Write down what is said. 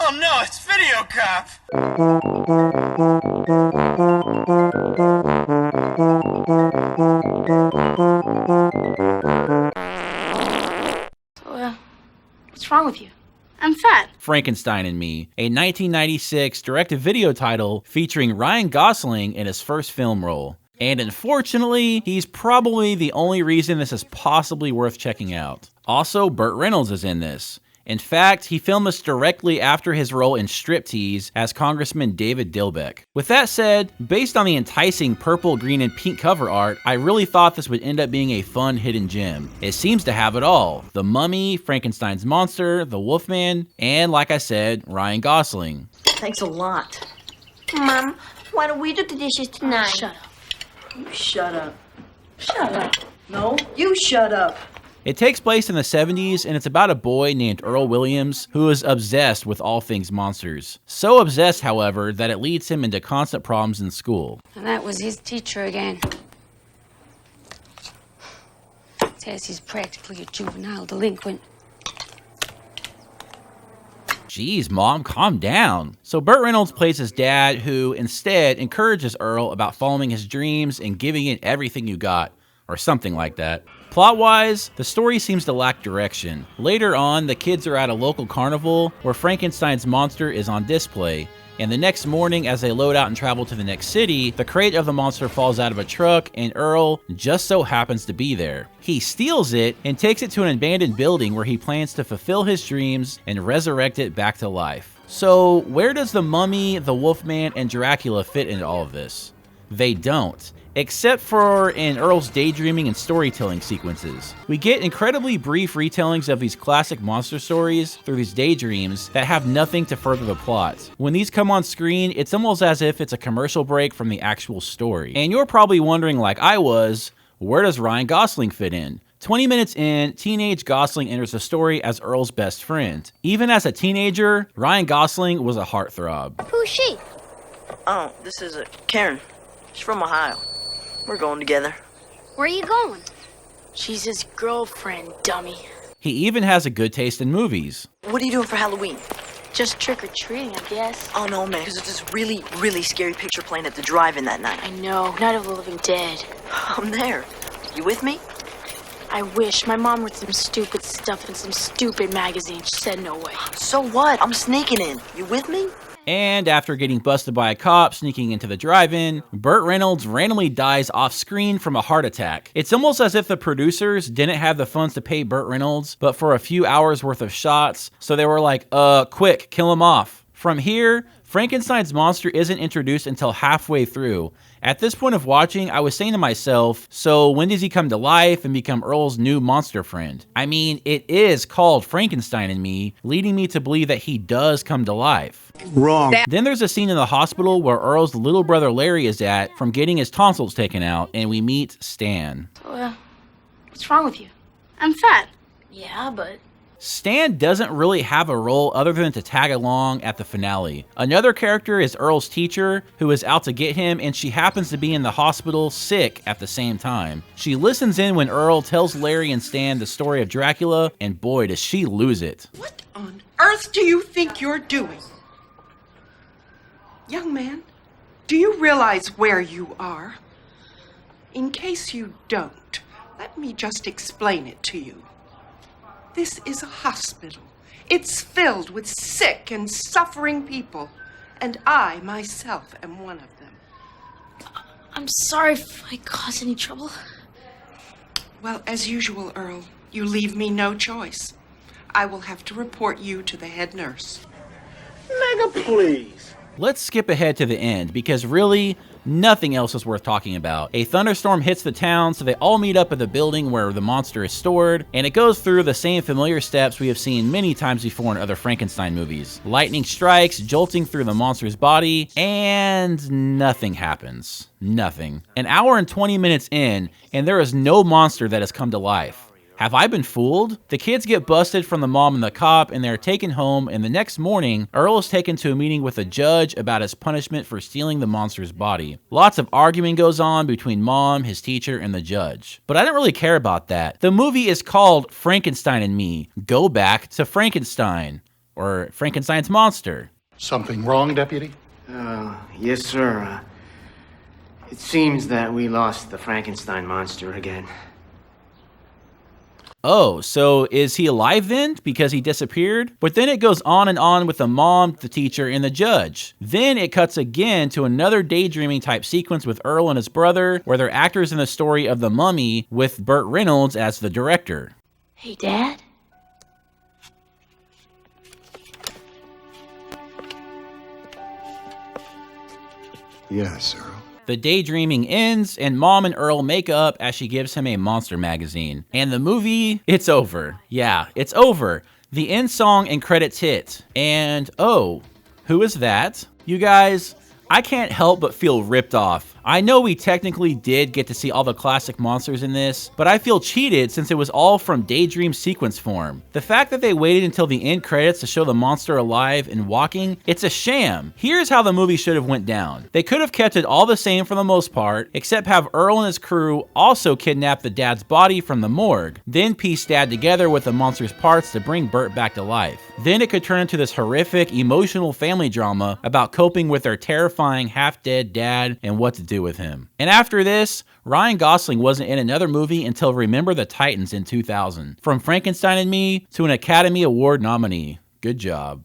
Oh no, it's VideoCrap! So, what's wrong with you? I'm fat. Frankenstein and Me, a 1996 direct-to-video title featuring Ryan Gosling in his first film role. And unfortunately, he's probably the only reason this is possibly worth checking out. Also, Burt Reynolds is in this. In fact, he filmed this directly after his role in Striptease as Congressman David Dilbeck. With that said, based on the enticing purple, green, and pink cover art, I really thought this would end up being a fun hidden gem. It seems to have it all. The Mummy, Frankenstein's monster, the Wolfman, and like I said, Ryan Gosling. Thanks a lot. Mom, why don't we do the dishes tonight? Shut up. You shut up. Shut up. No, you shut up. It takes place in the 70s, and it's about a boy named Earl Williams who is obsessed with all things monsters. So obsessed, however, that it leads him into constant problems in school. And that was his teacher again. Says he's practically a juvenile delinquent. Jeez, Mom, calm down. So Burt Reynolds plays his dad, who instead encourages Earl about following his dreams and giving it everything you got, or something like that. Plot-wise, the story seems to lack direction. Later on, the kids are at a local carnival where Frankenstein's monster is on display, and the next morning as they load out and travel to the next city, the crate of the monster falls out of a truck and Earl just so happens to be there. He steals it and takes it to an abandoned building where he plans to fulfill his dreams and resurrect it back to life. So where does the Mummy, the Wolfman, and Dracula fit into all of this? They don't. Except for in Earl's daydreaming and storytelling sequences. We get incredibly brief retellings of these classic monster stories through these daydreams that have nothing to further the plot. When these come on screen, it's almost as if it's a commercial break from the actual story. And you're probably wondering, like I was, where does Ryan Gosling fit in? 20 minutes in, teenage Gosling enters the story as Earl's best friend. Even as a teenager, Ryan Gosling was a heartthrob. Who's she? Oh, this is Karen. She's from Ohio. We're going together. Where are you going? She's his girlfriend, dummy. He even has a good taste in movies. What are you doing for Halloween? Just trick-or-treating, I guess. Oh, no, man, because it's this really, really scary picture playing at the drive-in that night. I know. Night of the Living Dead. I'm there. You with me? I wish. My mom read some stupid stuff in some stupid magazine. She said no way. So what? I'm sneaking in. You with me? And after getting busted by a cop sneaking into the drive-in, Burt Reynolds randomly dies off-screen from a heart attack. It's almost as if the producers didn't have the funds to pay Burt Reynolds, but for a few hours worth of shots, so they were like, quick, kill him off. From here, Frankenstein's monster isn't introduced until halfway through. At this point of watching, I was saying to myself, so when does he come to life and become Earl's new monster friend? I mean, it is called Frankenstein and Me, leading me to believe that he does come to life. Wrong. Then there's a scene in the hospital where Earl's little brother Larry is at from getting his tonsils taken out, and we meet Stan. So, what's wrong with you? I'm fat. Yeah, but... Stan doesn't really have a role other than to tag along at the finale. Another character is Earl's teacher, who is out to get him, and she happens to be in the hospital sick at the same time. She listens in when Earl tells Larry and Stan the story of Dracula, and boy, does she lose it. What on earth do you think you're doing? Young man, do you realize where you are? In case you don't, let me just explain it to you. This is a hospital. It's filled with sick and suffering people, and I myself am one of them. I'm sorry if I caused any trouble. Well, as usual, Earl, you leave me no choice. I will have to report you to the head nurse. Nigga, please. Let's skip ahead to the end, because really, nothing else is worth talking about. A thunderstorm hits the town, so they all meet up at the building where the monster is stored, and it goes through the same familiar steps we have seen many times before in other Frankenstein movies. Lightning strikes, jolting through the monster's body, and nothing happens. Nothing. An hour and 20 minutes in, and there is no monster that has come to life. Have I been fooled? The kids get busted from the mom and the cop, and they're taken home, and the next morning, Earl is taken to a meeting with a judge about his punishment for stealing the monster's body. Lots of arguing goes on between mom, his teacher, and the judge. But I don't really care about that. The movie is called Frankenstein and Me. Go back to Frankenstein. or Frankenstein's monster. Something wrong, Deputy? Yes, sir. It seems that we lost the Frankenstein monster again. Oh, so is he alive then because he disappeared? But then it goes on and on with the mom, the teacher, and the judge. Then it cuts again to another daydreaming type sequence with Earl and his brother, where they're actors in the story of The Mummy with Burt Reynolds as the director. Hey, Dad? Yes, Earl. The daydreaming ends, and Mom and Earl make up as she gives him a monster magazine. And the movie, it's over. Yeah, it's over. The end song and credits hit. And oh, who is that? You guys, I can't help but feel ripped off. I know we technically did get to see all the classic monsters in this, but I feel cheated since it was all from daydream sequence form. The fact that they waited until the end credits to show the monster alive and walking, it's a sham. Here's how the movie should have went down. They could have kept it all the same for the most part, except have Earl and his crew also kidnap the dad's body from the morgue, then piece dad together with the monster's parts to bring Burt back to life. Then it could turn into this horrific, emotional family drama about coping with their terrifying half-dead dad and what to do with him. And after this, Ryan Gosling wasn't in another movie until Remember the Titans in 2000. From Frankenstein and Me to an Academy Award nominee. Good job.